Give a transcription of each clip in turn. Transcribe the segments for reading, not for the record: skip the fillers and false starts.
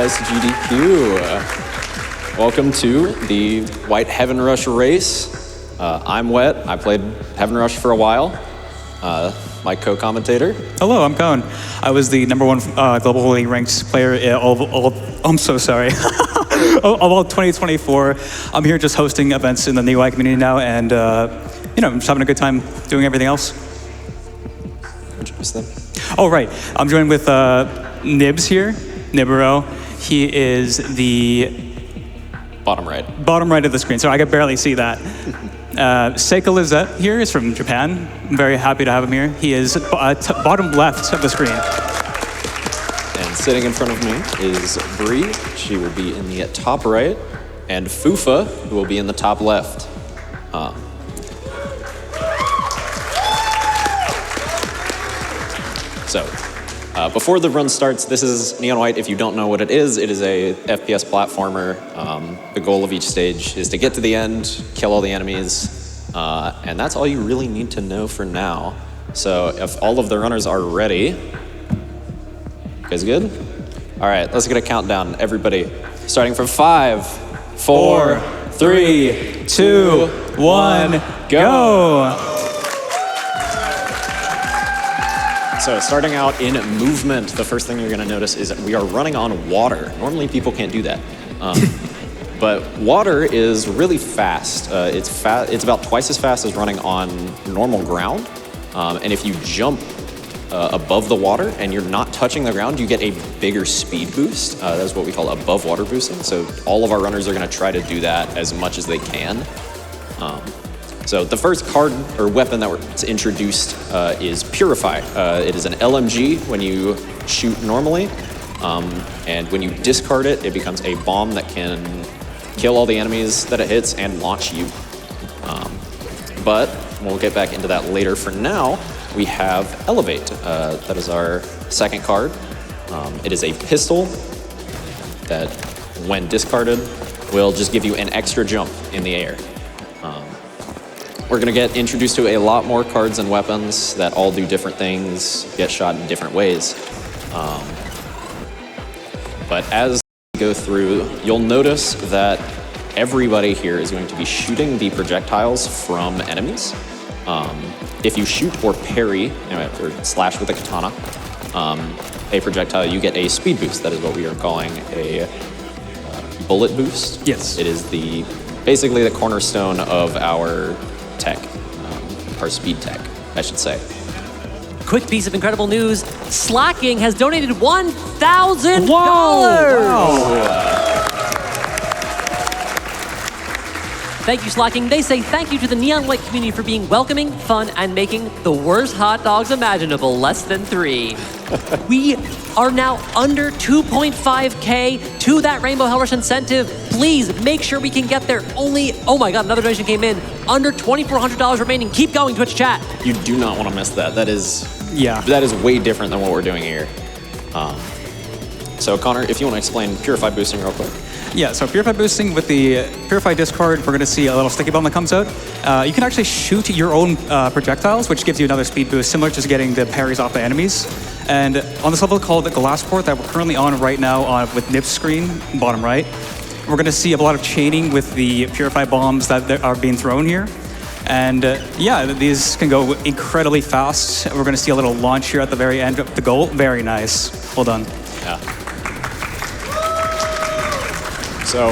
SGDQ. Welcome to the White Heaven Rush race. I'm Whet. I played Heaven Rush for a while. My co-commentator. Hello, I'm Cone. I was the #1 globally ranked player I'm so sorry. of all 2024. I'm here just hosting events in the NUI community now, and I'm just having a good time doing everything else. Introduce them. Oh, right. I'm joined with Nibs here, Nibareaux. He is the Bottom right of the screen, so I could barely see that. Seika Lizette here is from Japan. I'm very happy to have him here. He is bottom left of the screen. And sitting in front of me is Bree. She will be in the top right. And FUFa, who will be in the top left. Before the run starts, this is Neon White. If you don't know what it is a FPS platformer. The goal of each stage is to get to the end, kill all the enemies, and that's all you really need to know for now. So if all of the runners are ready, you guys good? All right, let's get a countdown, everybody. Starting from 5, 4, 3, 2, 1, go! So starting out in movement, the first thing you're going to notice is that we are running on water. Normally people can't do that. But water is really fast. It's about twice as fast as running on normal ground. And if you jump above the water and you're not touching the ground, you get a bigger speed boost. That's what we call above water boosting. So all of our runners are going to try to do that as much as they can. So the first card or weapon that was introduced is Purify. It is an LMG when you shoot normally, and when you discard it, it becomes a bomb that can kill all the enemies that it hits and launch you. But we'll get back into that later. For now, we have Elevate. That is our second card. It is a pistol that, when discarded, will just give you an extra jump in the air. We're going to get introduced to a lot more cards and weapons that all do different things, get shot in different ways. But as we go through, you'll notice that everybody here is going to be shooting the projectiles from enemies. If you shoot or parry, or slash with a katana, a projectile, you get a speed boost. That is what we are calling a bullet boost. Yes. It is basically the cornerstone of our tech, our speed tech, I should say. Quick piece of incredible news. Slacking has donated $1,000. Wow. Thank you, Slacking. They say thank you to the Neon White community for being welcoming, fun, and making the worst hot dogs imaginable, less than 3. We are now under 2.5K to that Rainbow Hell Rush incentive. Please make sure we can get there. Only, oh my God, another donation came in. Under $2,400 remaining. Keep going, Twitch chat. You do not want to miss that. That is way different than what we're doing here. So Connor, if you want to explain Purify boosting real quick. Yeah, so Purify boosting with the Purify discard, we're going to see a little sticky bomb that comes out. You can actually shoot your own projectiles, which gives you another speed boost, similar to getting the parries off the enemies. And on this level called the Glassport that we're currently on right now with Nip's screen, bottom right, we're going to see a lot of chaining with the Purify bombs that are being thrown here. And these can go incredibly fast. We're going to see a little launch here at the very end of the goal. Very nice. Well done. Yeah. So,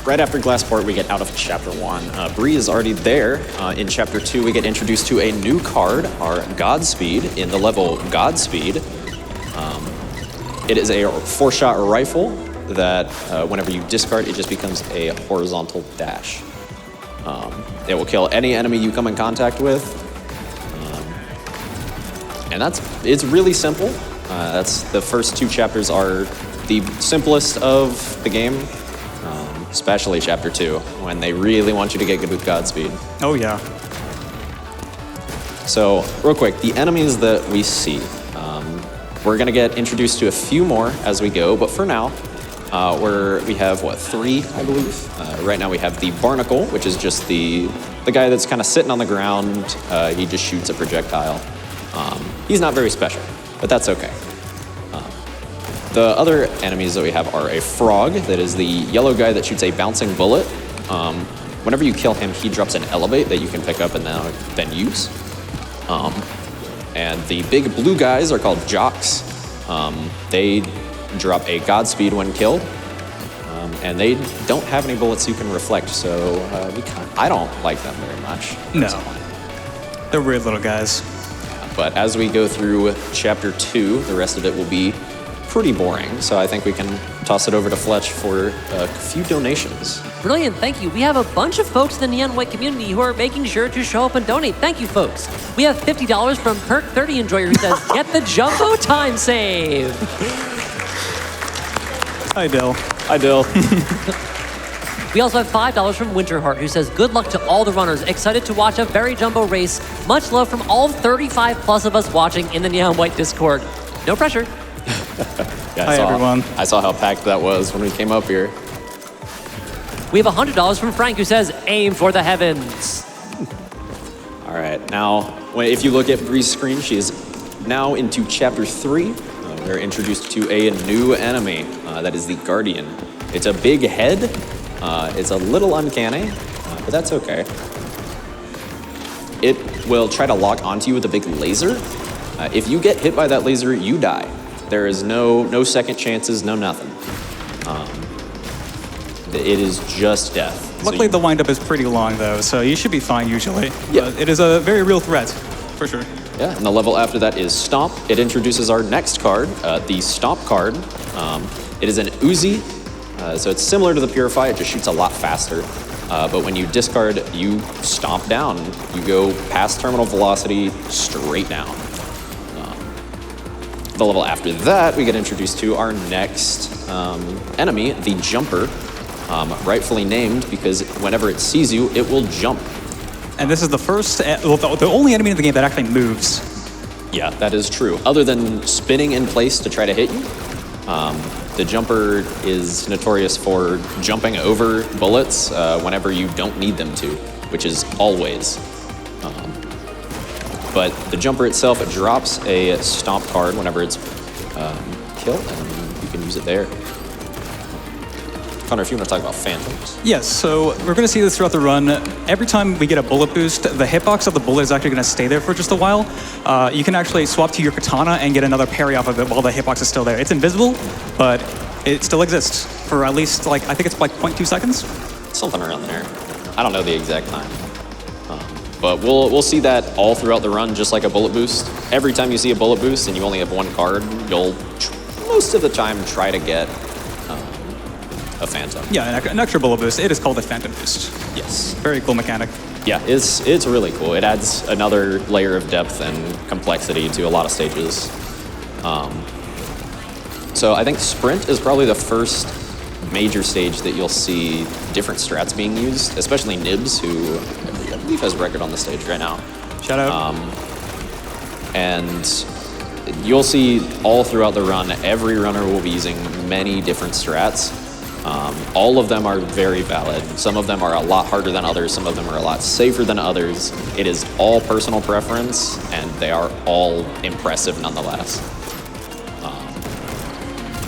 right after Glassport, we get out of Chapter 1. Bree is already there. In Chapter 2, we get introduced to a new card, our Godspeed, in the level Godspeed. It is a 4-shot rifle that, whenever you discard, it just becomes a horizontal dash. It will kill any enemy you come in contact with. And it's really simple. The first 2 chapters are the simplest of the game, especially Chapter 2, when they really want you to get good with Godspeed. Oh, yeah. So, real quick, the enemies that we see, we're going to get introduced to a few more as we go, but for now, we have, 3, I believe? Right now we have the Barnacle, which is just the guy that's kind of sitting on the ground. He just shoots a projectile. He's not very special, but that's okay. The other enemies that we have are a frog, that is the yellow guy that shoots a bouncing bullet. Whenever you kill him, he drops an elevate that you can pick up and then use. And the big blue guys are called jocks. They drop a Godspeed when killed. And they don't have any bullets you can reflect, so I don't like them very much. No. They're weird little guys. But as we go through Chapter 2, the rest of it will be pretty boring, so I think we can toss it over to Fletch for a few donations. Brilliant, thank you. We have a bunch of folks in the Neon White community who are making sure to show up and donate. Thank you, folks. We have $50 from Perk30 Enjoyer who says, get the jumbo time save. Hi, Dill. Hi, Dill. We also have $5 from Winterheart who says, good luck to all the runners. Excited to watch a very jumbo race. Much love from all 35 plus of us watching in the Neon White Discord. No pressure. Yeah, Hi, everyone. I saw how packed that was when we came up here. We have $100 from Frank who says, aim for the heavens. All right, now, if you look at Bree's screen, she is now into Chapter 3. We're introduced to a new enemy, that is the Guardian. It's a big head. It's a little uncanny, but that's okay. It will try to lock onto you with a big laser. If you get hit by that laser, you die. There is no second chances, no nothing. It is just death. Luckily, the windup is pretty long, though, so you should be fine usually. Yeah. It is a very real threat, for sure. Yeah, and the level after that is Stomp. It introduces our next card, the Stomp card. It is an Uzi, so it's similar to the Purify, it just shoots a lot faster. But when you discard, you stomp down. You go past terminal velocity, straight down. The level after that, we get introduced to our next enemy, the Jumper, rightfully named because whenever it sees you, it will jump. And this is the first, the only enemy in the game that actually moves. Yeah, that is true. Other than spinning in place to try to hit you, the Jumper is notorious for jumping over bullets whenever you don't need them to, which is always. But the Jumper itself, it drops a Stomp card whenever it's killed, and you can use it there. Connor, if you want to talk about Phantoms. Yes, so we're going to see this throughout the run. Every time we get a bullet boost, the hitbox of the bullet is actually going to stay there for just a while. You can actually swap to your katana and get another parry off of it while the hitbox is still there. It's invisible, but it still exists for at least, I think it's 0.2 seconds. Something around there. I don't know the exact time. But we'll see that all throughout the run, just like a bullet boost. Every time you see a bullet boost and you only have one card, you'll most of the time try to get a Phantom. Yeah, an extra bullet boost. It is called a Phantom boost. Yes. Very cool mechanic. Yeah, it's really cool. It adds another layer of depth and complexity to a lot of stages. So I think Sprint is probably the first major stage that you'll see different strats being used, especially Nibs, who I believe has record on the stage right now. Shout out. And you'll see all throughout the run, every runner will be using many different strats. All of them are very valid. Some of them are a lot harder than others. Some of them are a lot safer than others. It is all personal preference, and they are all impressive nonetheless.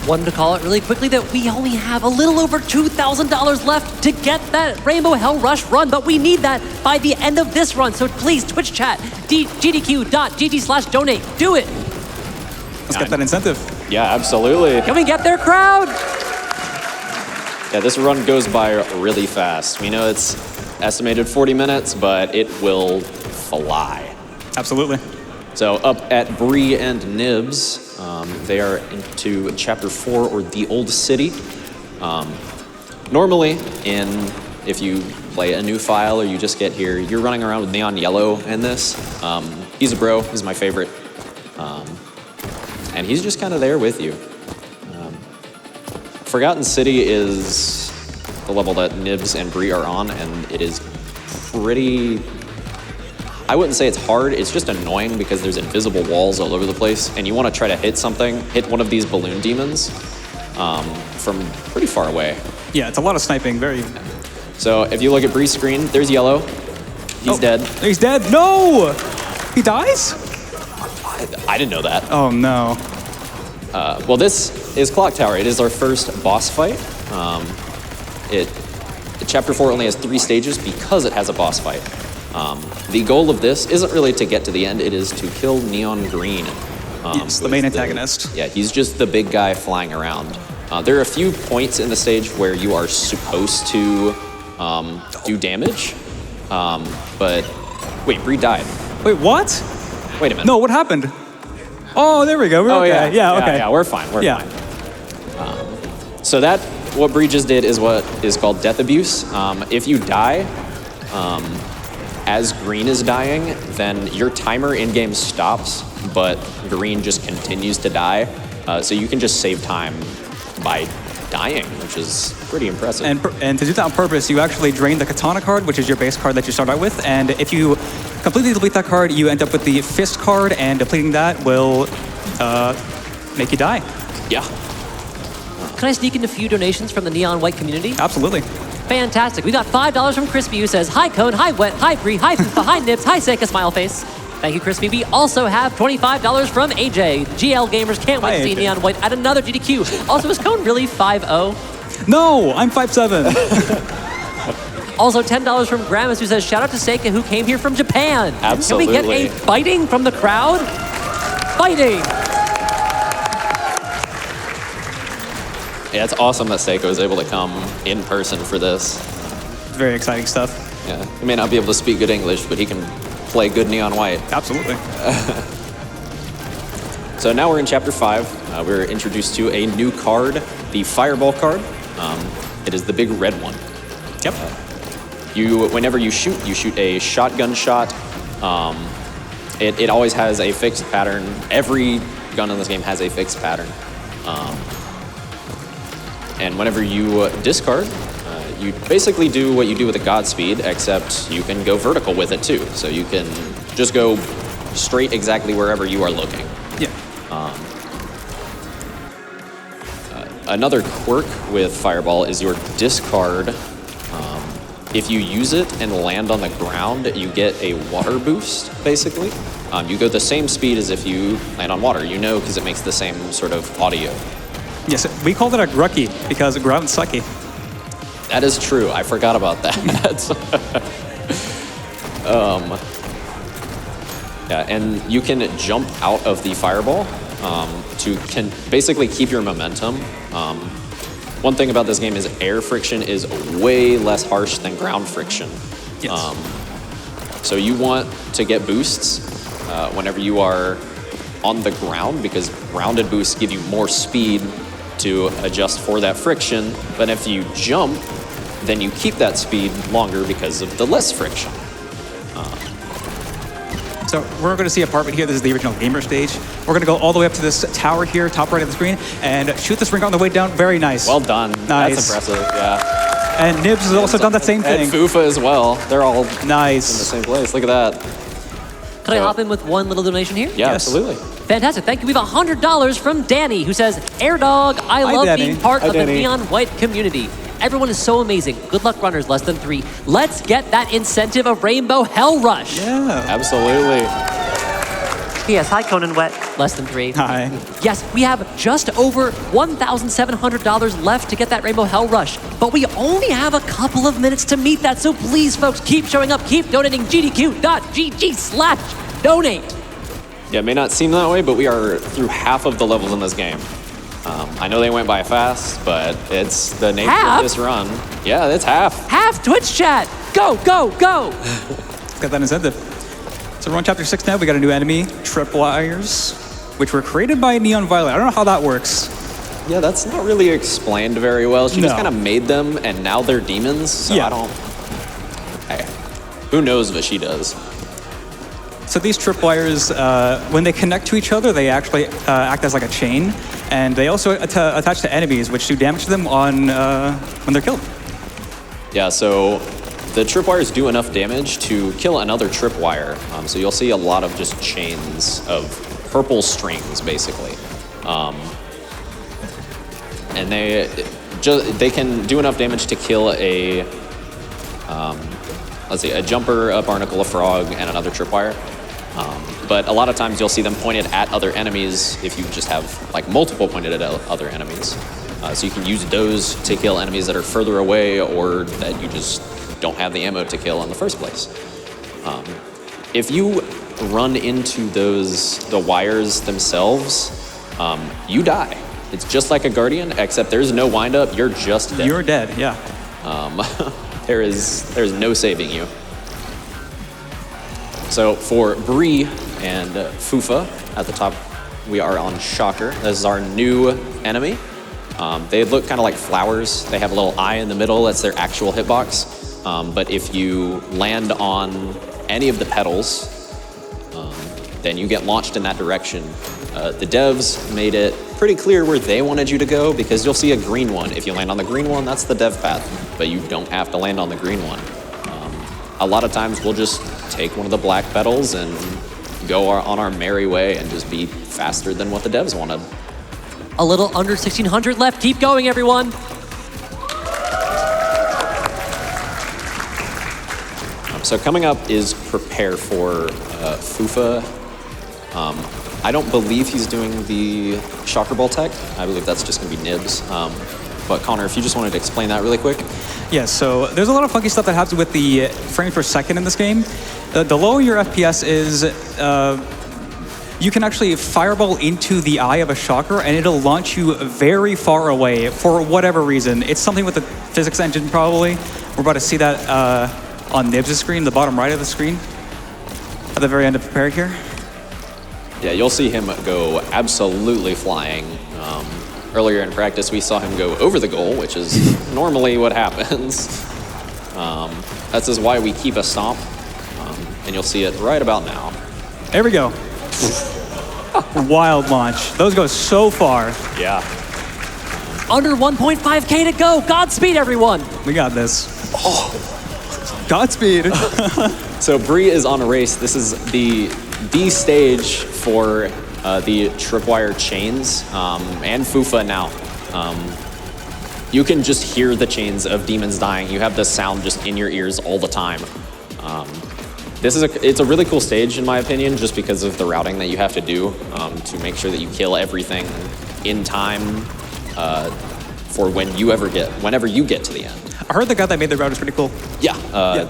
Wanted to call it really quickly that we only have a little over $2,000 left to get that Rainbow Hell Rush run, but we need that by the end of this run. So please, Twitch chat, gdq.gg/donate. Do it. Let's get that incentive. Yeah, absolutely. Can we get their crowd? Yeah, this run goes by really fast. We know it's estimated 40 minutes, but it will fly. Absolutely. So up at Bree and Nibs, they are into Chapter 4, or The Old City. Normally, if you play a new file or you just get here, you're running around with Neon Yellow in this. He's a bro, he's my favorite. And he's just kind of there with you. Forgotten City is the level that Nibs and Bree are on, and it is pretty... I wouldn't say it's hard, it's just annoying because there's invisible walls all over the place, and you want to try to hit one of these balloon demons from pretty far away. Yeah, it's a lot of sniping, very... So if you look at Bree's screen, there's Yellow. He's dead. He's dead? No! He dies? I didn't know that. Oh, no. Well, this is Clock Tower. It is our first boss fight. Chapter 4 only has 3 stages because it has a boss fight. The goal of this isn't really to get to the end, it is to kill Neon Green. Yes, the main antagonist. Yeah, he's just the big guy flying around. There are a few points in the stage where you are supposed to do damage, but wait, Bree died. Wait, what? Wait a minute. No, what happened? Oh, there we go. We're okay. Yeah, okay. Yeah, we're fine. We're Yeah. fine. So what Bree just did is what is called death abuse. If you die, as Green is dying, then your timer in-game stops, but Green just continues to die. So you can just save time by dying, which is pretty impressive. And to do that on purpose, you actually drain the Katana card, which is your base card that you start out with. And if you completely deplete that card, you end up with the Fist card, and depleting that will make you die. Yeah. Can I sneak in a few donations from the Neon White community? Absolutely. Fantastic. We got $5 from Crispy, who says, hi Cone, hi Wet, hi Bree, hi FUFa, hi Nibs, hi Seika, smile face. Thank you, Crispy. We also have $25 from AJ. GL Gamers can't wait to see AJ. Neon White at another GDQ. Also, is Cone really 5-0? No, I'm 5'7". Also, $10 from Gramus, who says, shout out to Seika, who came here from Japan. Absolutely. Can we get a fighting from the crowd? Fighting! Yeah, it's awesome that Seika was able to come in person for this. Very exciting stuff. Yeah, he may not be able to speak good English, but he can play good Neon White. Absolutely. So now we're in Chapter 5. We're introduced to a new card, the Fireball card. It is the big red one. Yep. Whenever you shoot a shotgun shot. It always has a fixed pattern. Every gun in this game has a fixed pattern. And whenever you discard, you basically do what you do with a Godspeed, except you can go vertical with it too. So you can just go straight exactly wherever you are looking. Yeah. Another quirk with Fireball is your discard. If you use it and land on the ground, you get a water boost, basically. You go the same speed as if you land on water, because it makes the same sort of audio. Yes, we called it a grucky because ground sucky. That is true. I forgot about that. Yeah, and you can jump out of the Fireball to basically keep your momentum. One thing about this game is air friction is way less harsh than ground friction. Yes. So you want to get boosts whenever you are on the ground, because grounded boosts give you more speed to adjust for that friction. But if you jump, then you keep that speed longer because of the less friction. So we're going to see apartment here. This is the original gamer stage. We're going to go all the way up to this tower here, top right of the screen, and shoot this ring on the way down. Very nice. Well done. Nice. That's impressive, yeah. And Nibs has also done that same thing. And FUFa as well. They're all in the Nice. same place. Look at that. Can I hop in with one little donation here? Yeah, Yes. absolutely. Fantastic. Thank you. We have $100 from Danny, who says, Air Dog, I love Danny. being part Hi, of the Danny. Neon White community. Everyone is so amazing. Good luck, runners, less than 3. Let's get that incentive of Rainbow Hell Rush. Yeah. Absolutely. Yes, hi, Conan Wet, less than 3. Hi. Yes, we have just over $1,700 left to get that Rainbow Hell Rush, but we only have a couple of minutes to meet that, so please, folks, keep showing up, keep donating, gdq.gg/donate. Yeah, it may not seem that way, but we are through half of the levels in this game. I know they went by fast, but it's the nature Half? of this run. Yeah, it's half. Half Twitch chat. Go, go, go. Let's get that incentive. So we're on chapter 6 now. We got a new enemy, tripwires, which were created by Neon Violet. I don't know how that works. Yeah, that's not really explained very well. She just No. kind of made them, and now they're demons, so Yeah. I don't... Who knows what she does? So these tripwires, when they connect to each other, they actually act as like a chain, and they also attach to enemies, which do damage to them on when they're killed. Yeah, so the tripwires do enough damage to kill another tripwire. So you'll see a lot of just chains of purple strings, basically. And they can do enough damage to kill a jumper, a barnacle, a frog, and another tripwire. but a lot of times you'll see them pointed at other enemies if you just have like multiple pointed at other enemies. So you can use those to kill enemies that are further away or that you just don't have the ammo to kill in the first place. If you run into the wires themselves, you die. It's just like a Guardian, except there's no windup, you're just dead. You're dead, yeah. There's no saving you. So for Bree and FUFa at the top, we are on Shocker. This is our new enemy. They look kind of like flowers. They have a little eye in the middle. That's their actual hitbox. But if you land on any of the petals, then you get launched in that direction. The devs made it pretty clear where they wanted you to go because you'll see a green one. If you land on the green one, that's the dev path, but you don't have to land on the green one. A lot of times we'll just take one of the black petals and go on our merry way and just be faster than what the devs wanted. A little under 1,600 left. Keep going, everyone. So coming up is prepare for FUFa. I don't believe he's doing the Shocker Ball tech. I believe that's just going to be Nibs. But Connor, if you just wanted to explain that really quick. Yeah, so there's a lot of funky stuff that happens with the frames per second in this game. The lower your FPS is, you can actually fireball into the eye of a Shocker and it'll launch you very far away for whatever reason. It's something with the physics engine probably. We're about to see that on Nibs' screen, the bottom right of the screen, at the very end of Prepare here. Yeah, you'll see him go absolutely flying. Earlier in practice, we saw him go over the goal, which is normally what happens. That's just why we keep a stomp, and you'll see it right about now. There we go. Wild launch. Those go so far. Yeah. Under 1.5K to go. Godspeed, everyone. We got this. Oh. Godspeed. So Bree is on a race. This is the stage for the tripwire chains and FUFa now. You can just hear the chains of demons dying. You have the sound just in your ears all the time. It's a really cool stage in my opinion, just because of the routing that you have to do to make sure that you kill everything in time for whenever you get to the end. I heard the guy that made the route is pretty cool. Yeah,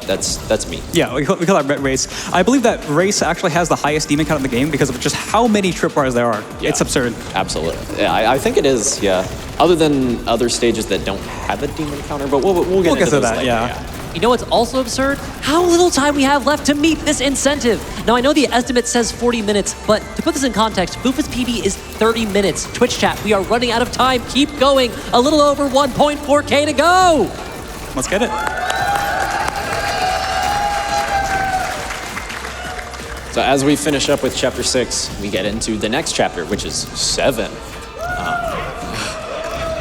that's me. Yeah, we call that Race. I believe that Race actually has the highest demon count in the game because of just how many tripwires there are. Yeah. It's absurd. Absolutely. Yeah, I think it is, yeah. Other than other stages that don't have a demon counter, but we'll get into to those that, later. yeah. You know what's also absurd? How little time we have left to meet this incentive. Now, I know the estimate says 40 minutes, but to put this in context, FUFa's PB is 30 minutes. Twitch chat, we are running out of time. Keep going. A little over 1.4K to go. Let's get it. So as we finish up with chapter 6, we get into the next chapter, which is 7.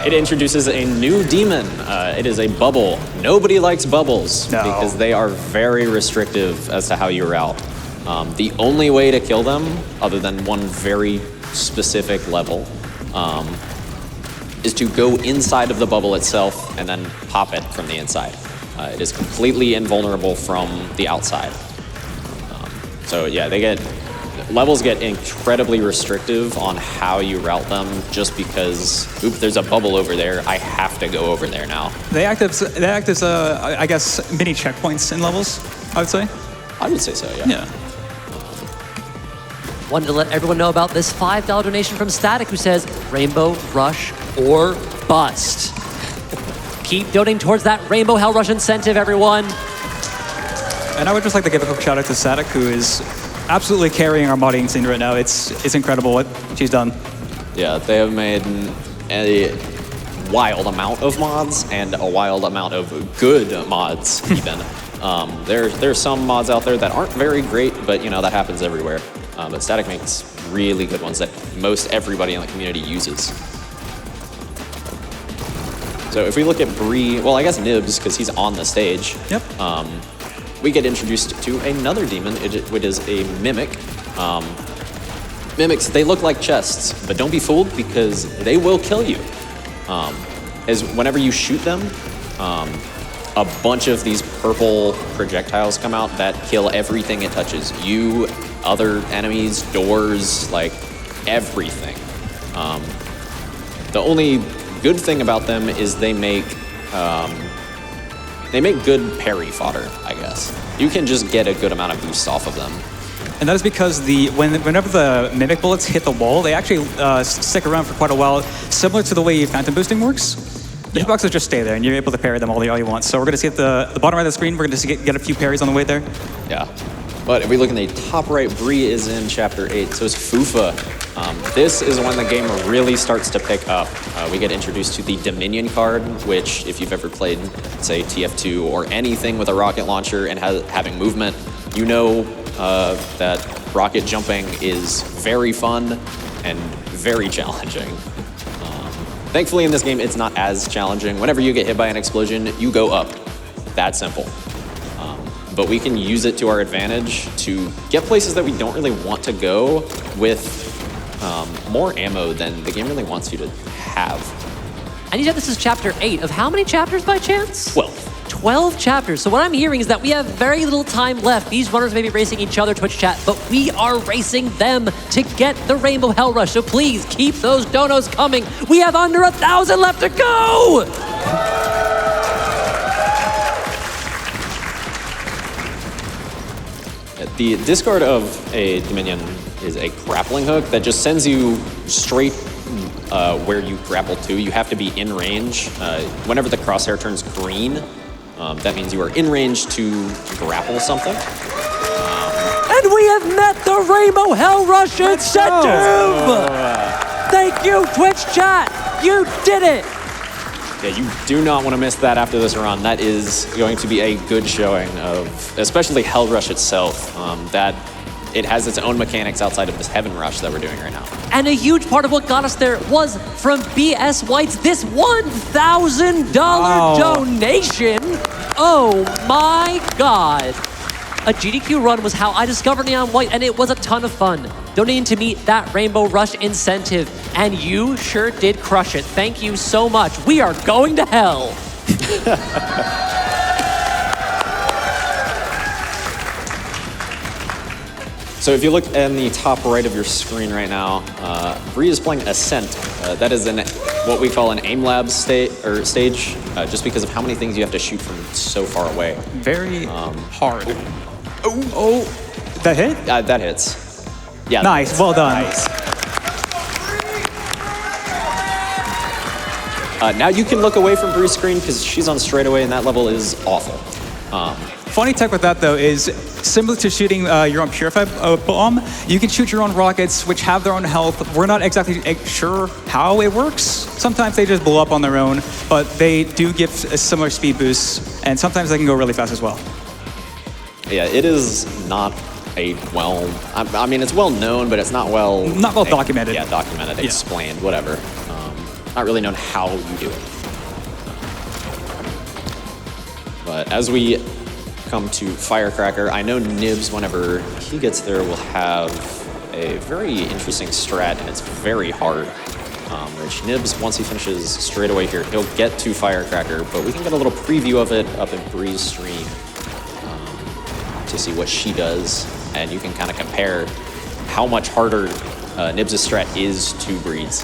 It introduces a new demon. It is a bubble. Nobody likes bubbles because they are very restrictive as to how you route. The only way to kill them, other than one very specific level, is to go inside of the bubble itself and then pop it from the inside. It is completely invulnerable from the outside. So yeah, levels get incredibly restrictive on how you route them just because, there's a bubble over there. I have to go over there now. They act as I guess, mini checkpoints in levels, I would say. I would say so, yeah. Yeah. Wanted to let everyone know about this $5 donation from Static who says, Rainbow, Rush, or Bust. Keep donating towards that Rainbow Hell Rush incentive, everyone. And I would just like to give a quick shout out to Static, who is absolutely carrying our modding scene right now. It's incredible what she's done. Yeah, they have made a wild amount of mods and a wild amount of good mods even. There's some mods out there that aren't very great, but that happens everywhere. But Static makes really good ones that most everybody in the community uses. So if we look at Bree, well, I guess Nibs, because he's on the stage. Yep. We get introduced to another demon, which is a Mimic. Mimics, they look like chests, but don't be fooled because they will kill you. As whenever you shoot them, a bunch of these purple projectiles come out that kill everything it touches. You other enemies, doors, like everything. The only good thing about them is they make good parry fodder, I guess. You can just get a good amount of boost off of them. And that is because whenever the mimic bullets hit the wall, they actually stick around for quite a while, similar to the way phantom boosting works. The hitboxes just stay there, and you're able to parry them all you want. So we're going to see at the bottom right of the screen, we're going to get a few parries on the way there. Yeah. But if we look in the top right, Bree is in Chapter 8, so is FUFa. This is when the game really starts to pick up. We get introduced to the Dominion card, which, if you've ever played, say, TF2 or anything with a rocket launcher and having movement, you know that rocket jumping is very fun and very challenging. Thankfully, in this game, it's not as challenging. Whenever you get hit by an explosion, you go up. That simple. But we can use it to our advantage to get places that we don't really want to go with more ammo than the game really wants you to have. And you said this is Chapter 8 of how many chapters by chance? 12 chapters. So what I'm hearing is that we have very little time left. These runners may be racing each other, Twitch chat, but we are racing them to get the Rainbow Hell Rush. So please keep those donos coming. We have under 1,000 left to go! The discard of a Dominion is a grappling hook that just sends you straight where you grapple to. You have to be in range. Whenever the crosshair turns green, that means you are in range to grapple something. And we have met the Rainbow Hell Rush incentive! Thank you, Twitch chat! You did it! Yeah, you do not want to miss that after this run. That is going to be a good showing of, especially Hell Rush itself, that it has its own mechanics outside of this Heaven Rush that we're doing right now. And a huge part of what got us there was from BS White's this $1,000 donation. Oh my God. A GDQ run was how I discovered Neon White, and it was a ton of fun. Donating to meet that Rainbow Rush incentive, and you sure did crush it. Thank you so much. We are going to hell. So if you look in the top right of your screen right now, Bree is playing Ascent. That is what we call an aim lab stage, just because of how many things you have to shoot from so far away. Very hard. Oh, that hit? That hits. Yeah. Nice, well done. Nice. Now you can look away from Bree's screen because she's on straightaway, and that level is awful. Funny tech with that, though, is similar to shooting your own Purify bomb, you can shoot your own rockets, which have their own health. We're not exactly sure how it works. Sometimes they just blow up on their own, but they do give a similar speed boosts, and sometimes they can go really fast as well. Yeah, it is not a I mean, it's well known, but it's not well... Not well documented. Yeah, documented, explained, whatever. Not really known how you do it. But as we come to Firecracker, I know Nibs, whenever he gets there, will have a very interesting strat, and it's very hard. Which Nibs, once he finishes straight away here, he'll get to Firecracker, but we can get a little preview of it up in Bree's stream to see what she does, and you can kind of compare how much harder Nibs' strat is to Bree's.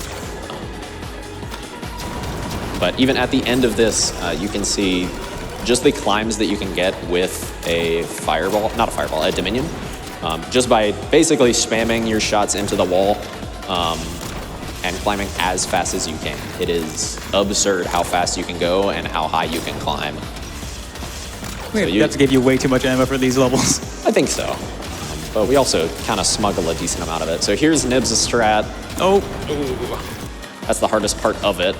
But even at the end of this, you can see just the climbs that you can get with a fireball, not a fireball, a Dominion, just by basically spamming your shots into the wall and climbing as fast as you can. It is absurd how fast you can go and how high you can climb. We have to give you way too much ammo for these levels. I think so. But we also kind of smuggle a decent amount of it. So here's Nibs' strat. Oh. That's the hardest part of it.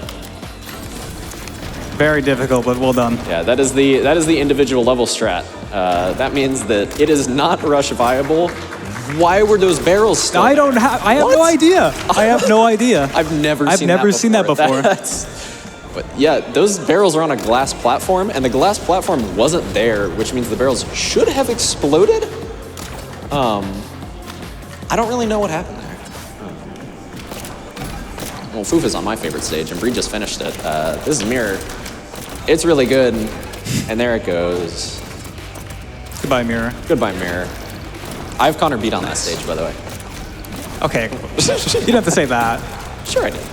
Very difficult, but well done. Yeah, that is the individual level strat. That means that it is not rush viable. Why were those barrels still? I have no idea. I have no idea. I've never seen that before. But yeah, those barrels are on a glass platform, and the glass platform wasn't there, which means the barrels should have exploded. I don't really know what happened there. Well, FUFa's on my favorite stage, and Bree just finished it. This is Mirror. It's really good, and there it goes. Goodbye, Mirror. Goodbye, Mirror. I have Connor beat on that stage, by the way. Okay, you don't have to say that. Sure I did.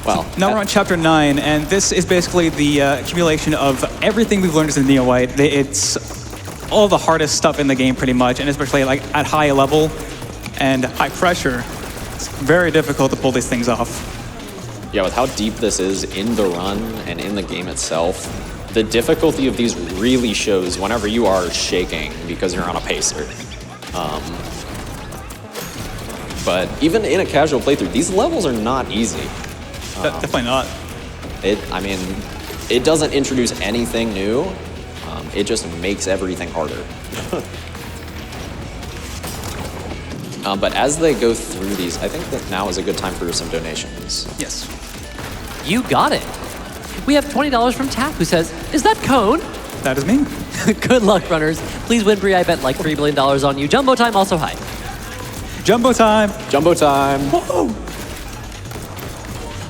Well, Now we're on chapter 9, and this is basically the accumulation of everything we've learned as a Neo-White. It's all the hardest stuff in the game, pretty much, and especially like at high level and high pressure. It's very difficult to pull these things off. yeah, with how deep this is in the run and in the game itself, the difficulty of these really shows whenever you are shaking because you're on a pacer. But even in a casual playthrough, these levels are not easy. Definitely not. I mean, it doesn't introduce anything new. It just makes everything harder. But as they go through these, I think that now is a good time for some donations. Yes. You got it. We have $20 from Tap, who says, "Is that Cone?" That is me. Good luck, runners. Please win, Bree. I bet like $3 billion on you. Jumbo time, also hi. Jumbo time. Jumbo time. Whoa.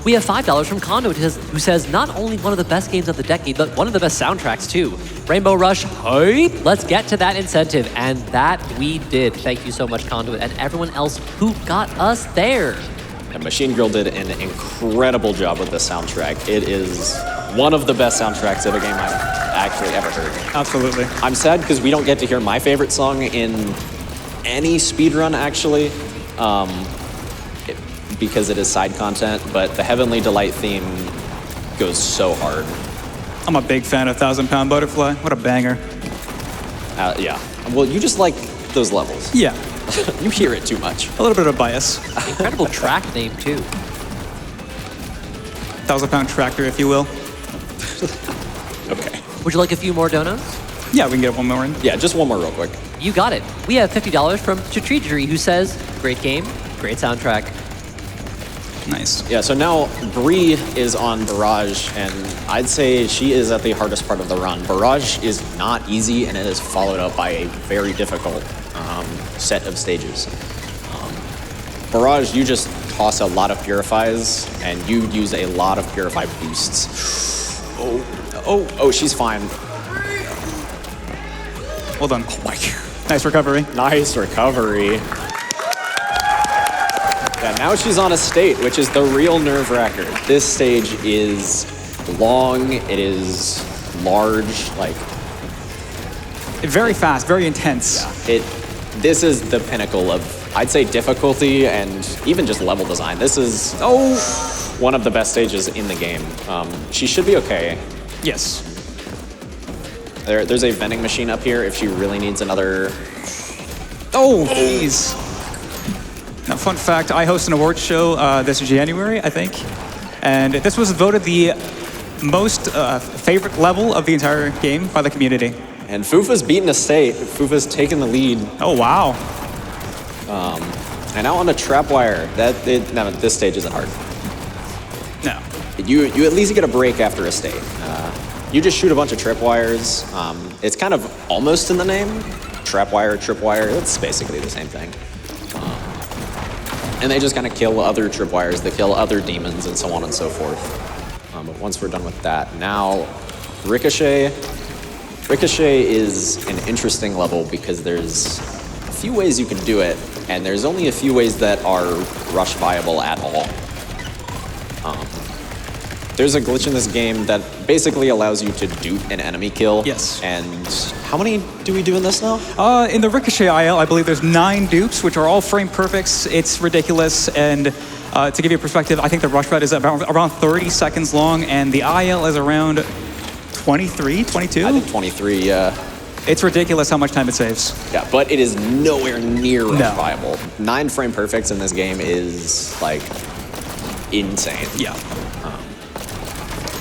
We have $5 from Kondo, who says, "Not only one of the best games of the decade, but one of the best soundtracks, too. Rainbow Rush, hype! Let's get to that incentive." And that we did. Thank you so much, Conduit, and everyone else who got us there. And Machine Girl did an incredible job with the soundtrack. It is one of the best soundtracks of a game I've actually ever heard. Absolutely. I'm sad because we don't get to hear my favorite song in any speedrun, actually, because it is side content, but the Heavenly Delight theme goes so hard. I'm a big fan of 1,000-Pound Butterfly. What a banger. Yeah. Well, you just like those levels. Yeah. You hear it too much. A little bit of bias. Incredible track name, too. 1,000-Pound Tractor, if you will. Okay. Would you like a few more donos? Yeah, we can get one more in. Yeah, just one more real quick. You got it. We have $50 from Chitridri, who says, "Great game, great soundtrack." Nice. Yeah, so now Bree is on Barrage, and I'd say she is at the hardest part of the run. Barrage is not easy, and it is followed up by a very difficult set of stages. Barrage, you just toss a lot of purifies, and you use a lot of purify boosts. Oh, she's fine. Well done. Oh my God. Nice recovery. Nice recovery. Yeah, now she's on a state, which is the real nerve-wracker. This stage is long, it is large, like... Very fast, very intense. Yeah, this is the pinnacle of, I'd say, difficulty and even just level design. This is one of the best stages in the game. She should be okay. Yes. There's a vending machine up here if she really needs another... Oh, jeez. Now, fun fact, I host an awards show this January, I think. And this was voted the most favorite level of the entire game by the community. And FUFa's beaten a state. FUFa's taken the lead. Oh, wow. And now on the trapwire. No, this stage isn't hard. No. You at least get a break after a state. You just shoot a bunch of tripwires. It's kind of almost in the name. Trapwire, tripwire, it's basically the same thing. And they just kind of kill other tripwires, they kill other demons, and so on and so forth. But once we're done with that, now Ricochet. Ricochet is an interesting level because there's a few ways you can do it, and there's only a few ways that are rush viable at all. There's a glitch in this game that basically allows you to dupe an enemy kill. Yes. And how many do we do in this now? In the Ricochet IL, I believe there's 9 dupes, which are all frame perfects. It's ridiculous. And to give you a perspective, I think the rush route is around 30 seconds long, and the IL is around 23, 22? I think 23, yeah. It's ridiculous how much time it saves. Yeah, but it is nowhere near rush viable. 9 frame perfects in this game is, like, insane. Yeah.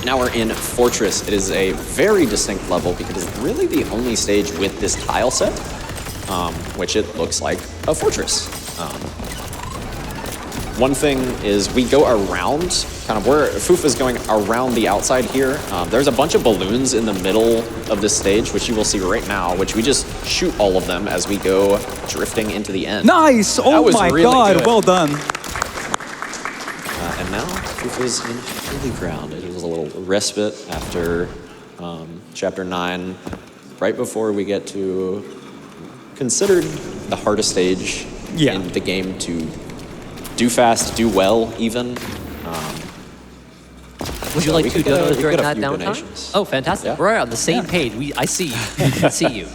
Now we're in Fortress. It is a very distinct level because it's really the only stage with this tile set, which it looks like a fortress. One thing is we go around, kind of where FUFa's going around the outside here. There's a bunch of balloons in the middle of this stage, which you will see right now, which we just shoot all of them as we go drifting into the end. Nice! Oh my God, well done. And now FUFa's in holy ground. It was a little respite after chapter 9, right before we get to considered the hardest stage Yeah. in the game to do fast, do well, even. Would you So like we two could get a- donuts we during could that get a few downtime? donations. Oh, fantastic. Yeah. We're on the same page. I see you. We can see you.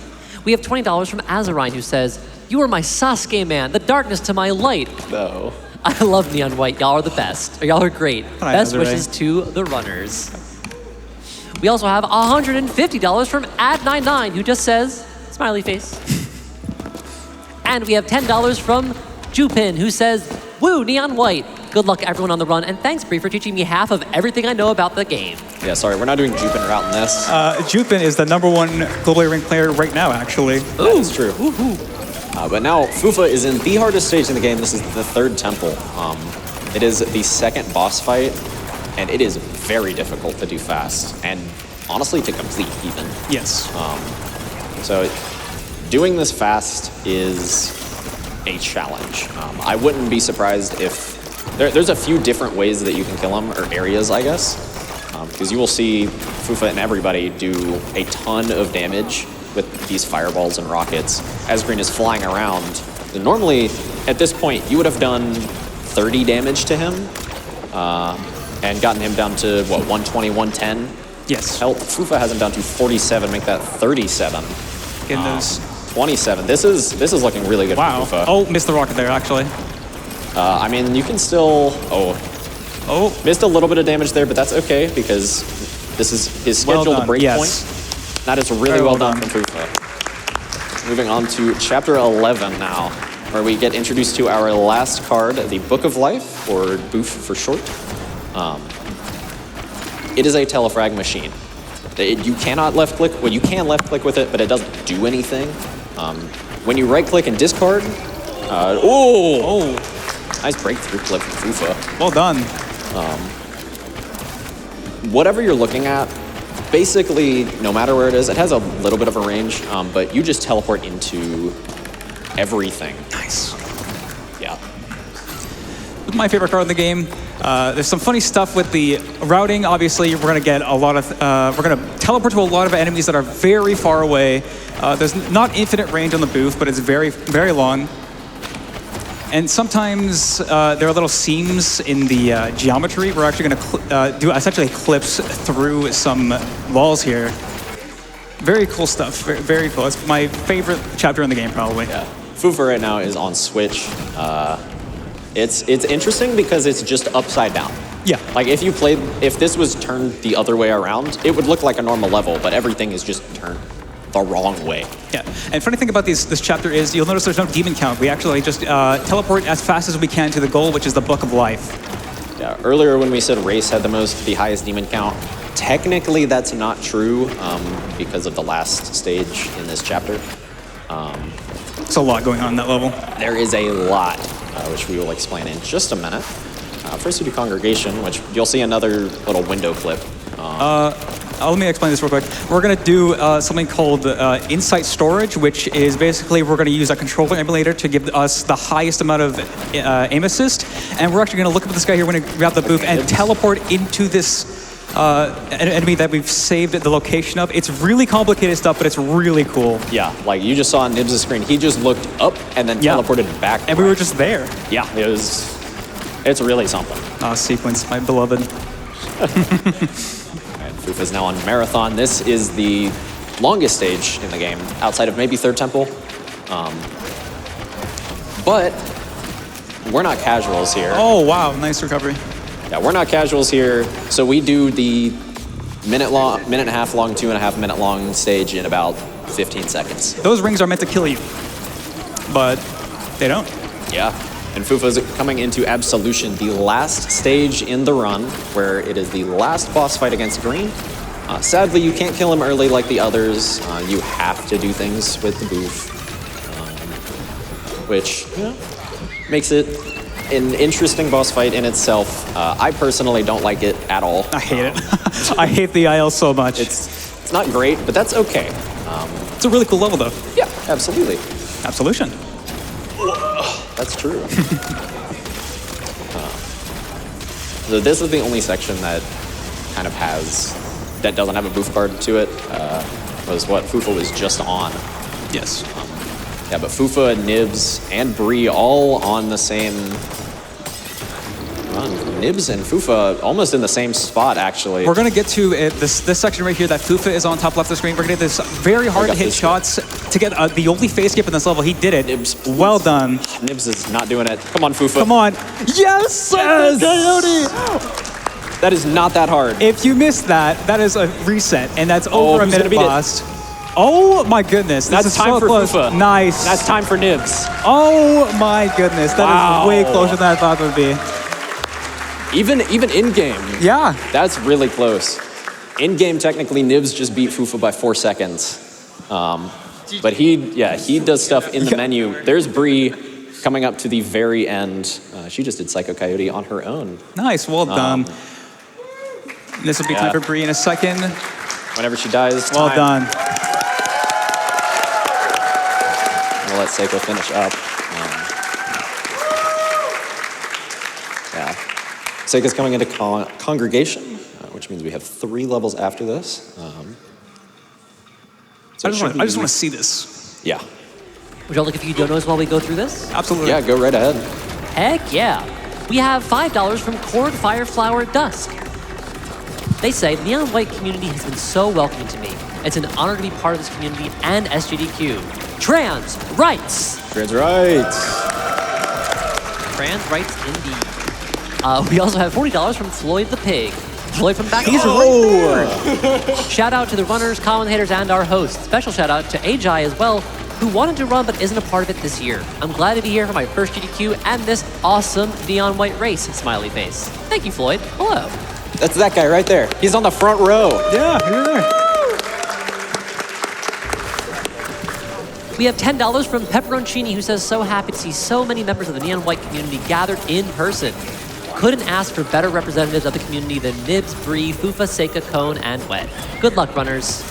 We have $20 from Azarine, who says, "You are my Sasuke man, the darkness to my light." No. I love Neon White. Y'all are the best. Y'all are great. Hi, Best Azarine. wishes to the runners. We also have $150 from Ad99, who just says, smiley face. And we have $10 from Jupin, who says, "Woo, Neon White. Good luck, everyone on the run, and thanks, Bree, for teaching me half of everything I know about the game." Yeah, sorry, we're not doing Jupin route in this. Jupin is the #1 globally ranked player right now, actually. That is true. But now FUFa is in the hardest stage in the game. This is the 3rd temple. It is the 2nd boss fight, and it is very difficult to do fast, and honestly to complete even. Yes. So doing this fast is a challenge. I wouldn't be surprised if there's a few different ways that you can kill him, or areas, I guess, because you will see FUFa and everybody do a ton of damage with these fireballs and rockets as Green is flying around. And normally, at this point, you would have done 30 damage to him and gotten him down to, what, 120, 110? Yes. Health. FUFa has him down to 47, make that 37. Getting those. 27. This is looking really good Wow. for FUFA. Oh, missed the rocket there, actually. I mean, you can still... Oh, Missed a little bit of damage there, but that's okay, because this is his well scheduled done. break Yes. point. That is really Very well well done from FUFa. Moving on to Chapter 11 now, where we get introduced to our last card, the Book of Life, or BOOF for short. It is a telefrag machine. You cannot left-click... Well, you can left-click with it, but it doesn't do anything. When you right-click and discard... Nice breakthrough clip from FUFa. well done. Whatever you're looking at, basically, no matter where it is, it has a little bit of a range, but you just teleport into everything. Nice. Yeah. My favorite card in the game. There's some funny stuff with the routing. Obviously, we're gonna get a lot of. We're gonna teleport to a lot of enemies that are very far away. There's not infinite range on the booth, but it's very, very long. And sometimes there are little seams in the geometry. We're actually gonna do essentially clips through some walls here. Very cool stuff. Very, very cool. It's my favorite chapter in the game, probably. Yeah. FUFa right now is on Switch. It's interesting because it's just upside down. Yeah. Like if this was turned the other way around, it would look like a normal level, but everything is just turned the wrong way. Yeah, and funny thing about this chapter is you'll notice there's no demon count. We actually just teleport as fast as we can to the goal, which is the Book of Life. Yeah, earlier when we said race had the highest demon count, technically that's not true because of the last stage in this chapter. There's a lot going on in that level. There is a lot, which we will explain in just a minute. First we do Congregation, which you'll see another little window clip. Let me explain this real quick. We're going to do something called Insight Storage, which is basically we're going to use a controller emulator to give us the highest amount of aim assist. And we're actually going to look up at this guy here when we grab the booth and teleport into this enemy that we've saved the location of. It's really complicated stuff, but it's really cool. Yeah, like you just saw on Nibs' screen, he just looked up and then teleported back. And we were just there. Yeah, it's really something. Sequence, my beloved. FUFa is now on Marathon. This is the longest stage in the game, outside of maybe Third Temple. But we're not casuals here. Oh, wow, nice recovery. Yeah, we're not casuals here. So we do the minute and a half long, 2.5 minute long stage in about 15 seconds. Those rings are meant to kill you, but they don't. Yeah. And FUFA is coming into Absolution, the last stage in the run, where it is the last boss fight against Green. Sadly, you can't kill him early like the others. You have to do things with the booth, which makes it an interesting boss fight in itself. I personally don't like it at all. I hate it. I hate the IL so much. It's not great, but that's okay. It's a really cool level, though. Yeah, absolutely. Absolution. That's true. So this is the only section that kind of that doesn't have a booth card to it. Was what FUFa was just on. Yes. Yeah, but FUFa, Nibs, and Bree all on the same run. Nibs and FUFa almost in the same spot, actually. We're going to get to this section right here that FUFa is on top left of the screen. We're going to get this very hard to hit shots to get the only face skip in this level. He did it. Nibs, well done. Nibs is not doing it. Come on, FUFa. Come on. Yes! Yes! Coyote! That is not that hard. If you missed that, that is a reset, and that's over a minute lost. Oh my goodness. That's time so for close. FUFa. Nice. That's time for Nibs. Oh my goodness. That is way closer than I thought it would be. Even in-game. Yeah. That's really close. In-game, technically, Nibs just beat FUFa by 4 seconds. But he does stuff in the menu. There's Bree coming up to the very end. She just did Psycho Coyote on her own. Nice, well done. This will be time for Bree in a second. Whenever she dies, well done. We'll let Seika finish up. Seika's coming into Congregation, which means we have 3 levels after this. So I just want to see this. Yeah. Would y'all like a few donos while we go through this? Absolutely. Yeah, go right ahead. Heck yeah. We have $5 from Cord Fireflower Dusk. They say the Neon White community has been so welcoming to me. It's an honor to be part of this community and SGDQ. Trans rights. Trans rights. Trans rights indeed. We also have $40 from Floyd the Pig. Floyd from back. He's right there. Shout out to the runners, commentators, and our hosts. Special shout out to AJ as well, who wanted to run but isn't a part of it this year. I'm glad to be here for my first GDQ and this awesome neon white race, smiley face. Thank you, Floyd. Hello. That's that guy right there. He's on the front row. Yeah, you're there. We have $10 from Pepperoncini, who says, so happy to see so many members of the neon white community gathered in person. Couldn't ask for better representatives of the community than Nibs, Bree, FUFa, Seika, Cone, and Whet. Good luck, runners.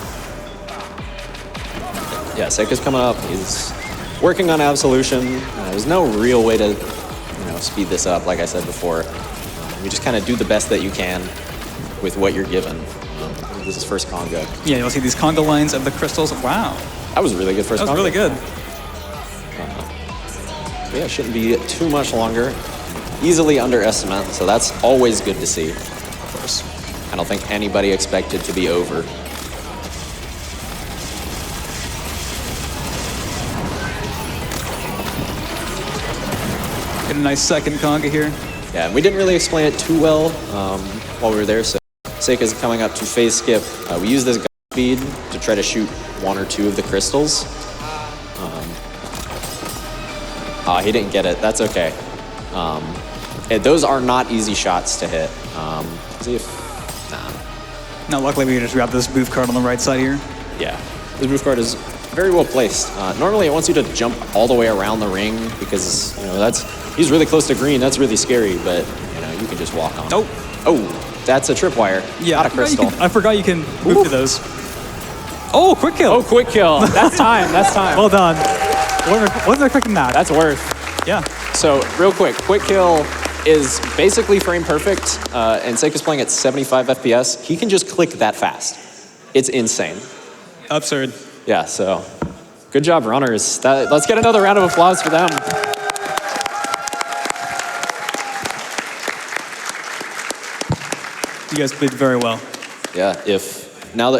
Yeah, Seika's coming up. He's working on Absolution. There's no real way to, speed this up, like I said before. You just kind of do the best that you can with what you're given. This is first Conga. Yeah, you'll see these Conga lines of the crystals. Wow. That was really good first Conga. That was really good. Yeah, it shouldn't be too much longer. Easily under estimate, so that's always good to see. Of course. I don't think anybody expected to be over. Get a nice second Conga here. Yeah, and we didn't really explain it too well while we were there, so Seika's coming up to phase skip. We use this speed to try to shoot 1 or 2 of the crystals. He didn't get it. That's okay. Those are not easy shots to hit. See if... Now, luckily, we can just grab this move card on the right side here. Yeah, this move card is very well placed. Normally, it wants you to jump all the way around the ring because, he's really close to green. That's really scary, but, you can just walk on. Oh, that's a tripwire, not a crystal. I forgot you can move to those. Oh, quick kill. Oh, quick kill. That's time. That's time. Well done. Wasn't expecting that. That's worth. Yeah. So, real quick kill is basically frame perfect, and Seika's playing at 75 FPS. He can just click that fast. It's insane. Absurd. Yeah, so good job, runners. Let's get another round of applause for them. You guys did very well. Yeah,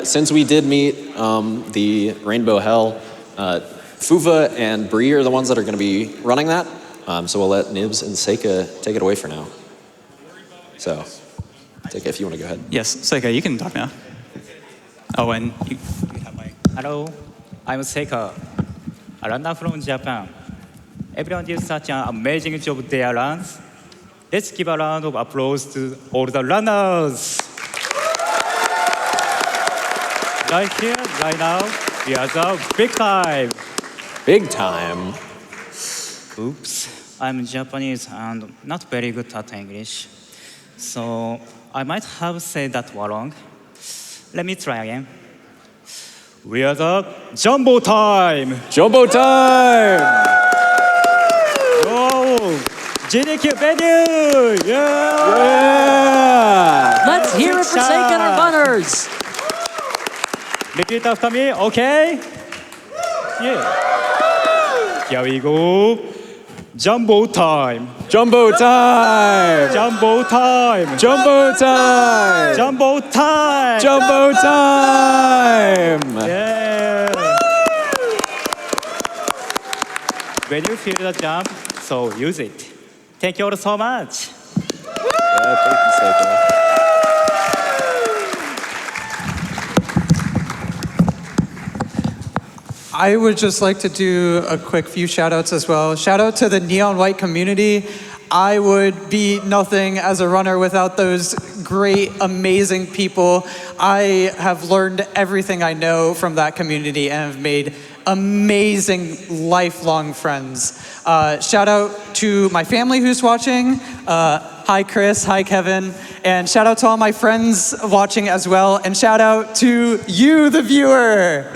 since we did meet the Rainbow Hell, FUFa and Bree are the ones that are going to be running that. So we'll let Nibs and Seika take it away for now. So, Seika, if you want to go ahead. Yes, Seika, you can talk now. Oh, and you have my... Hello, I'm Seika, a runner from Japan. Everyone did such an amazing job with their runs. Let's give a round of applause to all the runners. Right here, right now, we are the big time. Big time. Oops, I'm Japanese and not very good at English. So I might have said that wrong. Let me try again. We are the Jumbo Time! Jumbo time! Whoa! GDQ venue! Yeah! Let's hear it for Seika and our runners! Repeat after me, okay? Yeah. Here we go. Jumbo time. Jumbo time! Jumbo time. Jumbo time! Jumbo time. Jumbo time! Yeah. When you feel the jump, so use it. Thank you all so much. Yeah, thank you, Seika. I would just like to do a quick few shout outs as well. Shout out to the Neon White community. I would be nothing as a runner without those great, amazing people. I have learned everything I know from that community and have made amazing lifelong friends. Shout out to my family who's watching. Hi Chris, hi Kevin, and shout out to all my friends watching as well, and shout out to you, the viewer.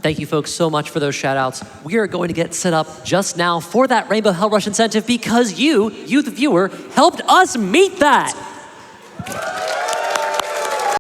Thank you folks so much for those shout outs. We are going to get set up just now for that Rainbow Hell Rush incentive because you the viewer, helped us meet that.